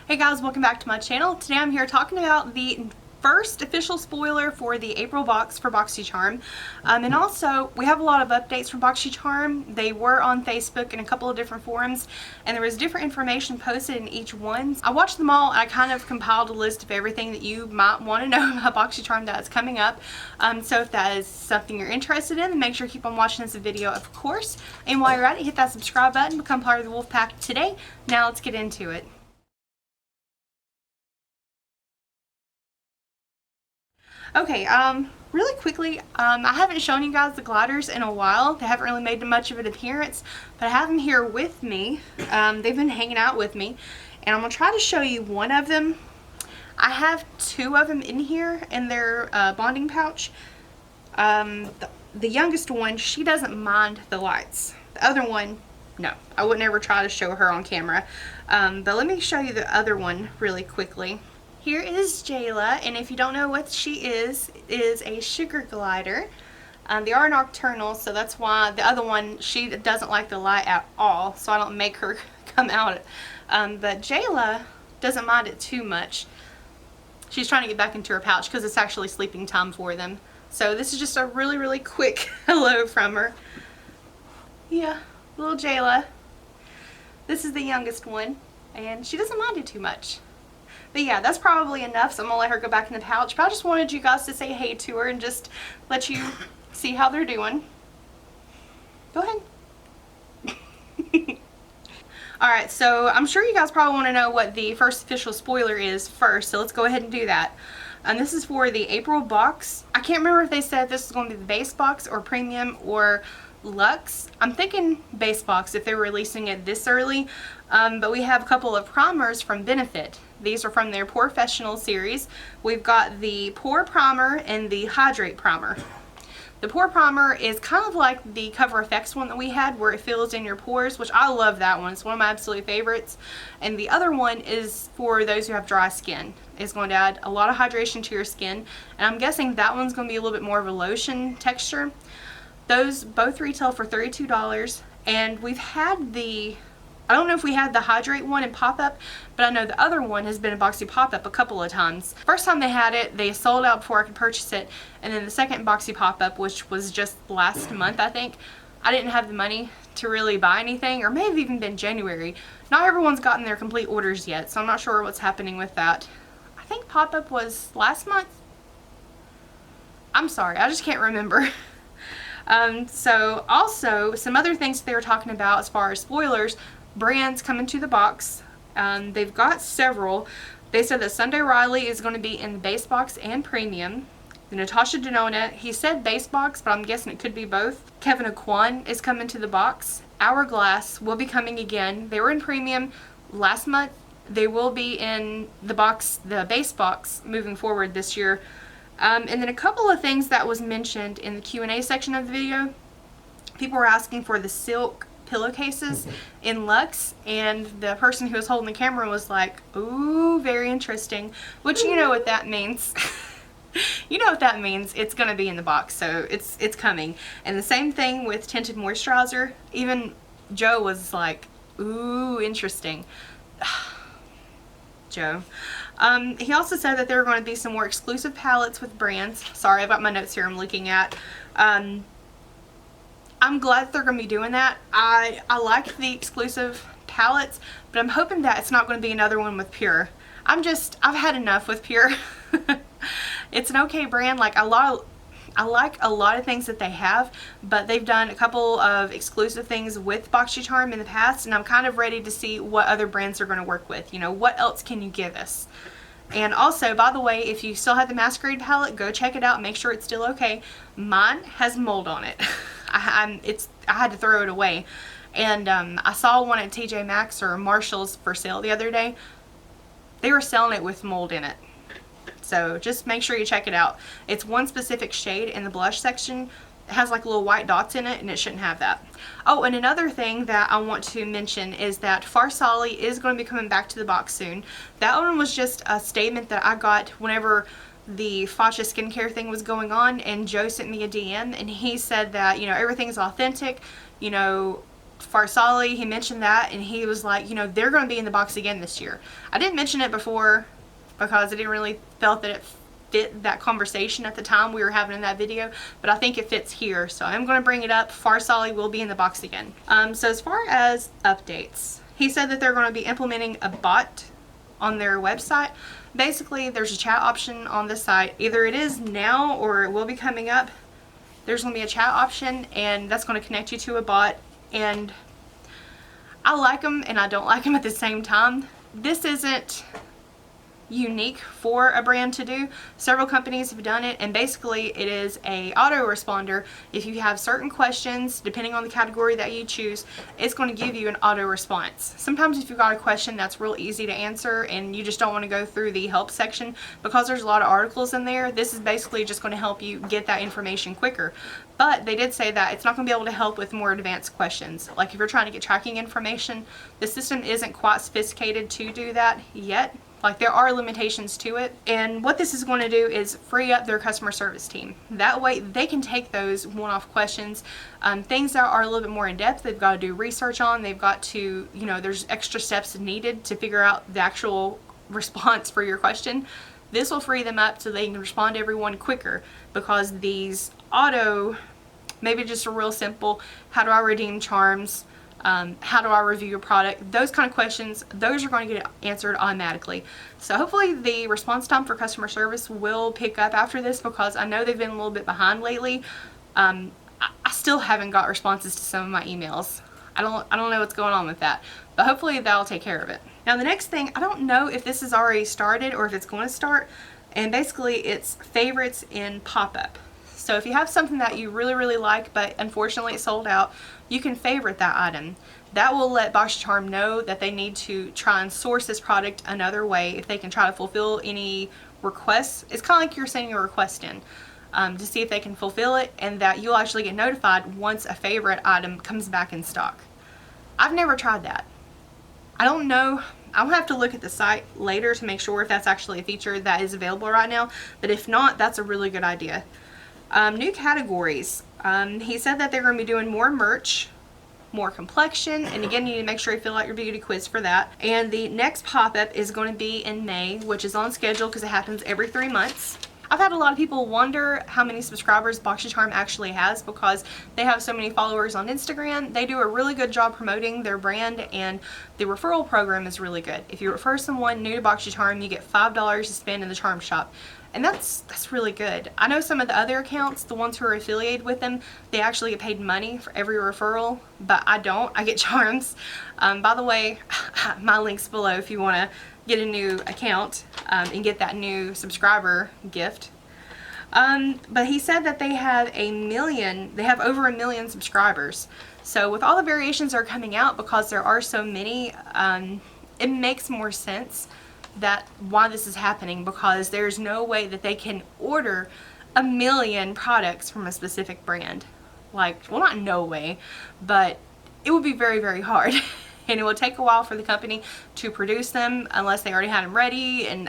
Hey guys, welcome back to my channel. Today I'm here talking about the first official spoiler for the April box for Boxycharm. And also, we have a lot of updates from Boxycharm. They were on Facebook and a couple of different forums, and there was different information posted in each one. I watched them all, and I kind of compiled a list of everything that you might want to know about Boxycharm that's coming up. So if that is something you're interested in, then make sure to keep on watching this video, of course. And while you're at it, hit that subscribe button, become part of the Wolf Pack today. Now let's get into it. Okay, really quickly, I haven't shown you guys the gliders in a while. They haven't really made much of an appearance, but I have them here with me. They've been hanging out with me, and I'm going to try to show you one of them. I have two of them in here in their bonding pouch. The youngest one, she doesn't mind the lights. The other one, no. I would never try to show her on camera. But let me show you the other one really quickly. Here is Jayla, and if you don't know what she is a sugar glider. They are nocturnal, so that's why the other one, she doesn't like the light at all, so I don't make her come out. But Jayla doesn't mind it too much. She's trying to get back into her pouch because it's actually sleeping time for them. So this is just a really quick hello from her. Yeah, little Jayla. This is the youngest one, and she doesn't mind it too much. But yeah, that's probably enough, so I'm going to let her go back in the pouch. But I just wanted you guys to say hey to her and just let you see how they're doing. Go ahead. Alright, so I'm sure you guys probably want to know what the first official spoiler is first, so let's go ahead and do that. This is for the April box. I can't remember if they said this is going to be the base box or premium or Luxe. I'm thinking base box if they're releasing it this early. But we have a couple of primers from Benefit. These are from their Professional series. We've got the Pore Primer and the Hydrate Primer. The Pore Primer is kind of like the Cover FX one that we had, where it fills in your pores, which I love that one. It's one of my absolute favorites. And the other one is for those who have dry skin. It's going to add a lot of hydration to your skin. And I'm guessing that one's going to be a little bit more of a lotion texture. Those both retail for $32. And we've had the... I don't know if we had the Hydrate one in pop-up, but I know the other one has been in Boxy pop-up a couple of times. First time they had it, they sold out before I could purchase it, and then the second Boxy pop-up, which was just last month, I think, I didn't have the money to really buy anything, or may have even been January. Not everyone's gotten their complete orders yet, so I'm not sure what's happening with that. I think pop-up was last month? I'm sorry, I just can't remember. So also, some other things they were talking about as far as spoilers, brands coming to the box. They've got several. They said that Sunday Riley is going to be in the base box and premium. The Natasha Denona, he said base box, but I'm guessing it could be both. Kevin Aquan is coming to the box. Hourglass will be coming again. They were in premium last month. They will be in the box, the base box, moving forward this year. And then a couple of things that was mentioned in the Q&A section of the video. People were asking for the silk pillowcases in Luxe, and the person who was holding the camera was like, ooh, very interesting, which you know what that means. You know what that means. It's going to be in the box, so it's coming. And the same thing with tinted moisturizer. Even Joe was like, ooh, interesting. Joe. He also said that there are going to be some more exclusive palettes with brands. Sorry, I've got my notes here I'm looking at. I'm glad that they're going to be doing that. I like the exclusive palettes, but I'm hoping that it's not going to be another one with Pure. I've had enough with Pure. It's an okay brand. I like a lot of things that they have, but they've done a couple of exclusive things with Boxycharm in the past, and I'm kind of ready to see what other brands they're going to work with. You know, what else can you give us? And also, by the way, if you still have the Masquerade palette, go check it out. Make sure it's still okay. Mine has mold on it. I had to throw it away. And I saw one at TJ Maxx or Marshall's for sale the other day. They were selling it with mold in it. So just make sure you check it out. It's one specific shade in the blush section. It has like little white dots in it, and it shouldn't have that. Oh, and another thing that I want to mention is that Farsali is going to be coming back to the box soon. That one was just a statement that I got whenever the Fascia skincare thing was going on, and Joe sent me a DM, and he said that, you know, everything's authentic, you know, Farsali, he mentioned that, and he was like, you know, they're going to be in the box again this year. I didn't mention it before because I didn't really felt that it fit that conversation at the time we were having in that video, but I think it fits here, so I'm going to bring it up. Farsali will be in the box again. So as far as updates, he said that they're going to be implementing a bot on their website. Basically, there's a chat option on the site. Either it is now or it will be coming up. There's going to be a chat option, and that's going to connect you to a bot, and I like them and I don't like them at the same time. This isn't unique for a brand to do. Several companies have done it, and basically it is a autoresponder. If you have certain questions, depending on the category that you choose, it's going to give you an auto response. Sometimes if you've got a question that's real easy to answer and you just don't want to go through the help section because there's a lot of articles in there, this is basically just going to help you get that information quicker. But they did say that it's not going to be able to help with more advanced questions. Like if you're trying to get tracking information, the system isn't quite sophisticated to do that yet. Like, there are limitations to it, and what this is going to do is free up their customer service team. That way they can take those one-off questions, things that are a little bit more in depth, they've got to do research on, they've got to, you know, there's extra steps needed to figure out the actual response for your question. This will free them up so they can respond to everyone quicker, because these maybe just a real simple, how do I redeem charms, how do I review your product, those kind of questions, those are going to get answered automatically. So hopefully the response time for customer service will pick up after this, because I know they've been a little bit behind lately. I still haven't got responses to some of my emails. I don't know what's going on with that, but hopefully that'll take care of it. Now the next thing, I don't know if this has already started or if it's going to start, and basically it's favorites in pop-up. So if you have something that you really like, but unfortunately it's sold out, you can favorite that item. That will let Boxycharm know that they need to try and source this product another way, if they can try to fulfill any requests. It's kind of like you're sending a request in to see if they can fulfill it, and that you'll actually get notified once a favorite item comes back in stock. I've never tried that. I don't know. I'll have to look at the site later to make sure if that's actually a feature that is available right now, but if not, that's a really good idea. New categories. He said that they're going to be doing more merch, more complexion, and again, you need to make sure you fill out your beauty quiz for that. And the next pop-up is going to be in May, which is on schedule because it happens every 3 months. I've had a lot of people wonder how many subscribers Boxycharm actually has, because they have so many followers on Instagram. They do a really good job promoting their brand, and the referral program is really good. If you refer someone new to Boxycharm, you get $5 to spend in the charm shop. And that's really good. I know some of the other accounts, the ones who are affiliated with them, they actually get paid money for every referral, but I don't. I get charms. By the way, my link's below if you want to get a new account and get that new subscriber gift. But he said that they have over 1 million subscribers. So with all the variations that are coming out, because there are so many, it makes more sense that why this is happening, because there's no way that they can order 1 million products from a specific brand. Like, well, not no way, but it would be very hard. And it would take a while for the company to produce them unless they already had them ready, and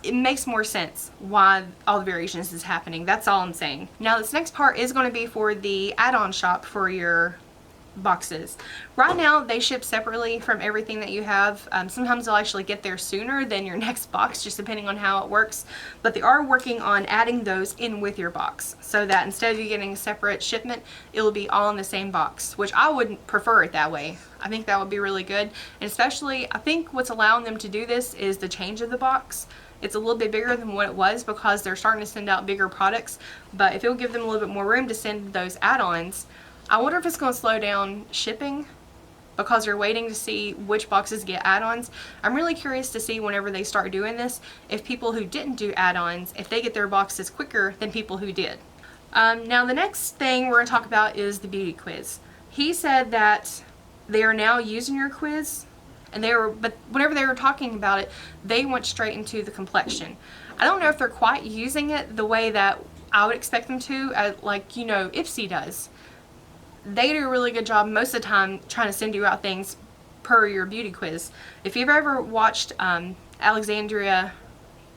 it makes more sense why all the variations is happening. That's all I'm saying. Now this next part is going to be for the add-on shop for your boxes. Right now they ship separately from everything that you have. Sometimes they'll actually get there sooner than your next box, just depending on how it works, but they are working on adding those in with your box, so that instead of you getting a separate shipment, it will be all in the same box, which I would prefer it that way. I think that would be really good, and especially I think what's allowing them to do this is the change of the box. It's a little bit bigger than what it was because they're starting to send out bigger products, but if it'll give them a little bit more room to send those add-ons, I wonder if it's going to slow down shipping because they're waiting to see which boxes get add-ons. I'm really curious to see whenever they start doing this, if people who didn't do add-ons, if they get their boxes quicker than people who did. Now the next thing we're going to talk about is the beauty quiz. He said that they are now using your quiz, and but whenever they were talking about it, they went straight into the complexion. I don't know if they're quite using it the way that I would expect them to, like, you know, Ipsy does. They do a really good job most of the time trying to send you out things per your beauty quiz. If you've ever watched Alexandria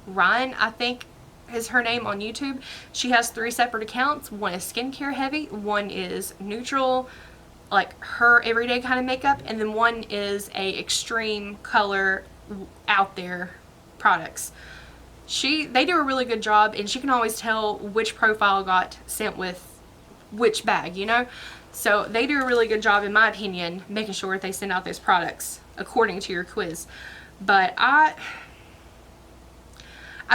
Ryan, I think is her name, on YouTube, she has 3 separate accounts. One is skincare heavy, one is neutral, like her everyday kind of makeup, and then one is a extreme color out there products. They do a really good job, and she can always tell which profile got sent with which bag, you know? So they do a really good job, in my opinion, making sure that they send out those products according to your quiz. But I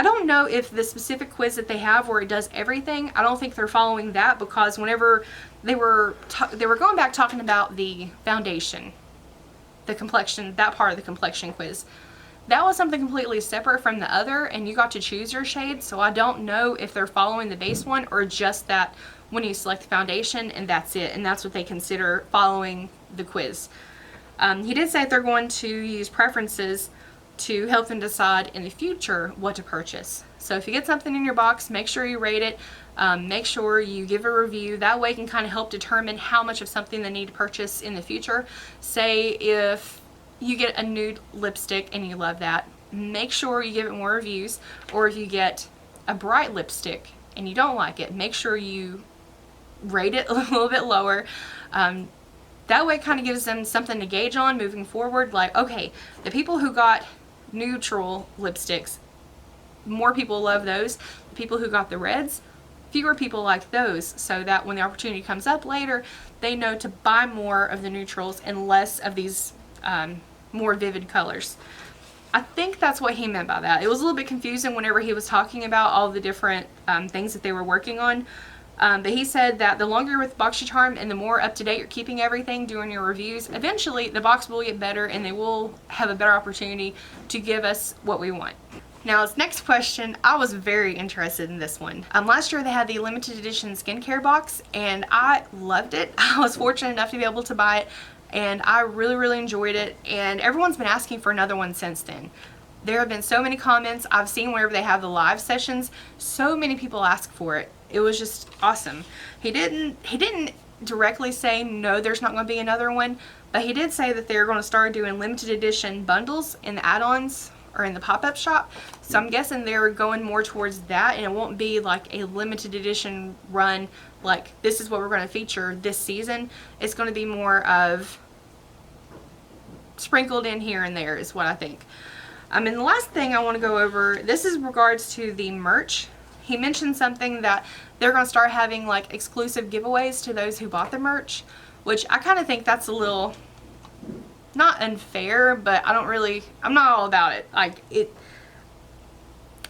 don't know if the specific quiz that they have where it does everything, I don't think they're following that, because whenever they were going back talking about the foundation, the complexion, that part of the complexion quiz, that was something completely separate from the other, and you got to choose your shade. So I don't know if they're following the base one or just that when you select the foundation and that's it, and that's what they consider following the quiz. He did say that they're going to use preferences to help them decide in the future what to purchase. So if you get something in your box, make sure you rate it, make sure you give a review. That way it can kind of help determine how much of something they need to purchase in the future. Say if you get a nude lipstick and you love that, make sure you give it more reviews. Or if you get a bright lipstick and you don't like it, make sure you rate it a little bit lower. That way it kind of gives them something to gauge on moving forward. Like, okay, the people who got neutral lipsticks, more people love those. The people who got the reds, fewer people like those, so that when the opportunity comes up later, they know to buy more of the neutrals and less of these more vivid colors. I think that's what he meant by that. It was a little bit confusing whenever he was talking about all the different things that they were working on. But he said that the longer you're with Boxycharm and the more up to date you're keeping everything, doing your reviews, eventually the box will get better and they will have a better opportunity to give us what we want. Now, this next question, I was very interested in this one. Last year they had the limited edition skincare box and I loved it. I was fortunate enough to be able to buy it, and I really enjoyed it, and everyone's been asking for another one since then. There have been so many comments. I've seen whenever they have the live sessions, so many people ask for it. It was just awesome. He didn't directly say no, there's not going to be another one, but he did say that they're going to start doing limited edition bundles in the Addons or in the pop-up shop. So I'm guessing they're going more towards that, and it won't be like a limited edition run like this is what we're going to feature this season. It's going to be more of sprinkled in here and there is what I think. And the last thing I want to go over, this is regards to the merch. He mentioned something that they're going to start having like exclusive giveaways to those who bought the merch, which I kind of think that's a little, not unfair, but I'm not all about it.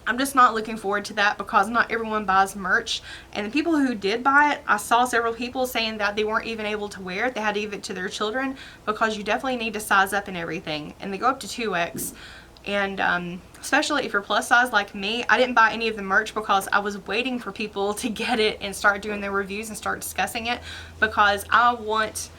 I'm just not looking forward to that, because not everyone buys merch, and the people who did buy it, I saw several people saying that they weren't even able to wear it. They had to give it to their children, because you definitely need to size up and everything, and they go up to 2X. And especially if you're plus size like me, I didn't buy any of the merch because I was waiting for people to get it and start doing their reviews and start discussing it, because I want,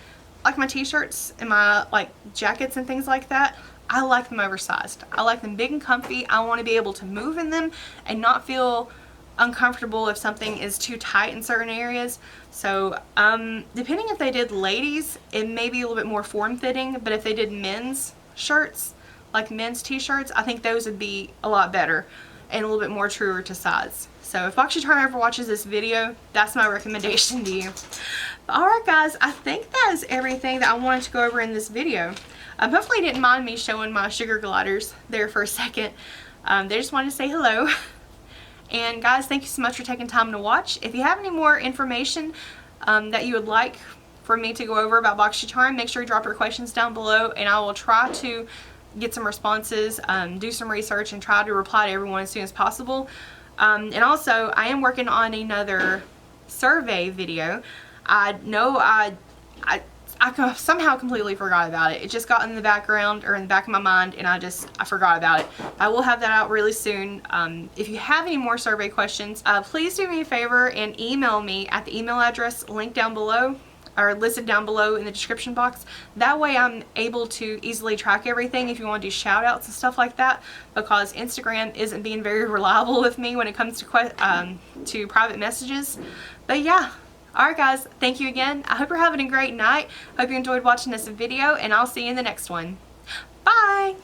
like my t-shirts and my like jackets and things like that, I like them oversized. I like them big and comfy. I want to be able to move in them and not feel uncomfortable if something is too tight in certain areas. So depending if they did ladies, it may be a little bit more form-fitting, but if they did men's shirts, like men's t-shirts, I think those would be a lot better and a little bit more truer to size. So if Boxycharm ever watches this video, that's my recommendation to you. Alright guys, I think that is everything that I wanted to go over in this video. Hopefully you didn't mind me showing my sugar gliders there for a second. They just wanted to say hello. And guys, thank you so much for taking time to watch. If you have any more information that you would like for me to go over about Boxycharm, make sure you drop your questions down below, and I will try to get some responses, do some research, and try to reply to everyone as soon as possible. And also, I am working on another survey video. I know I somehow completely forgot about it. It just got in the background, or in the back of my mind, and I forgot about it. I will have that out really soon. If you have any more survey questions, please do me a favor and email me at the email address linked down below, or listed down below in the description box. That way I'm able to easily track everything if you want to do shout outs and stuff like that, because Instagram isn't being very reliable with me when it comes to private messages. But yeah. Alright guys, thank you again. I hope you're having a great night. Hope you enjoyed watching this video, and I'll see you in the next one. Bye!